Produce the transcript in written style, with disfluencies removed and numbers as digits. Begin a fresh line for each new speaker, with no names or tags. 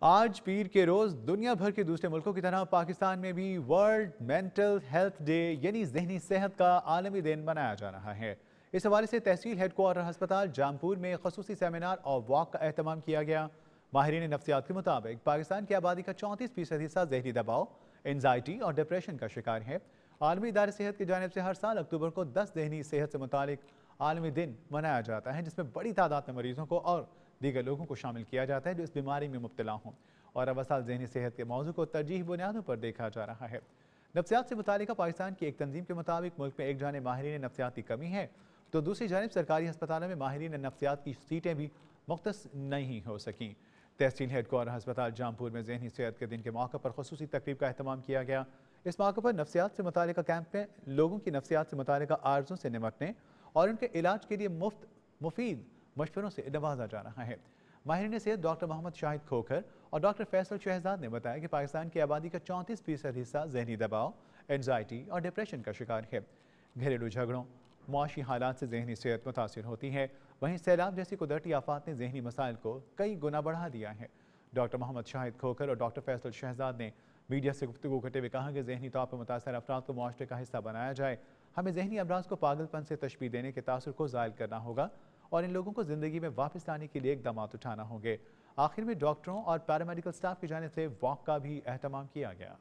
آج پیر کے روز دنیا بھر کے دوسرے ملکوں کی طرح پاکستان میں بھی ورلڈ مینٹل ہیلتھ ڈے یعنی ذہنی صحت کا عالمی دن منایا جا رہا ہے۔ اس حوالے سے تحصیل ہیڈ کوارٹر ہسپتال جامپور میں خصوصی سیمینار اور واک کا اہتمام کیا گیا۔ ماہرین نفسیات کے مطابق پاکستان کی آبادی کا 34% حصہ ذہنی دباؤ، انزائٹی اور ڈپریشن کا شکار ہے۔ عالمی ادارہ صحت کی جانب سے ہر سال اکتوبر کو 10 ذہنی صحت سے متعلق عالمی دن منایا جاتا ہے، جس میں بڑی تعداد میں مریضوں کو اور دیگر لوگوں کو شامل کیا جاتا ہے جو اس بیماری میں مبتلا ہوں، اور اب سال ذہنی صحت کے موضوع کو ترجیحی بنیادوں پر دیکھا جا رہا ہے۔ نفسیات سے متعلقہ پاکستان کی ایک تنظیم کے مطابق ملک میں ایک جانب ماہرین نفسیات کی کمی ہے تو دوسری جانب سرکاری ہسپتالوں میں ماہرین نفسیات کی سیٹیں بھی مختص نہیں ہو سکیں۔ تحصیل ہیڈ کوارٹر ہسپتال جامپور میں ذہنی صحت کے دن کے موقع پر خصوصی تقریب کا اہتمام کیا گیا۔ اس موقع پر نفسیات سے متعلقہ کیمپ میں لوگوں کی نفسیات سے متعلقہ عارضوں سے نمٹنے اور ان کے علاج کے لیے مفید مشوروں سے نوازا جا رہا ہے۔ ماہرین صحت ڈاکٹر محمد شاہد کھوکھر اور ڈاکٹر فیصل شہزاد نے بتایا کہ پاکستان کی آبادی کا 34% حصہ ذہنی دباؤ، انزائٹی اور ڈپریشن کا شکار ہے۔ گھریلو جھگڑوں، معاشی حالات سے ذہنی صحت متاثر ہوتی ہے، وہیں سیلاب جیسی قدرتی آفات نے ذہنی مسائل کو کئی گنا بڑھا دیا ہے۔ ڈاکٹر محمد شاہد کھوکھر اور ڈاکٹر فیصل شہزاد نے میڈیا سے گفتگو کرتے ہوئے کہا کہ ذہنی طور پر متاثر افراد کو معاشرے کا حصہ بنایا جائے۔ ہمیں ذہنی امراض کو پاگل پن سے تشبیہ دینے کے تاثر کو زائل کرنا ہوگا اور ان لوگوں کو زندگی میں واپس لانے کے لیے اقدامات اٹھانا ہوں گے۔ آخر میں ڈاکٹروں اور پیرامیڈیکل سٹاف کی جانب سے واک کا بھی اہتمام کیا گیا۔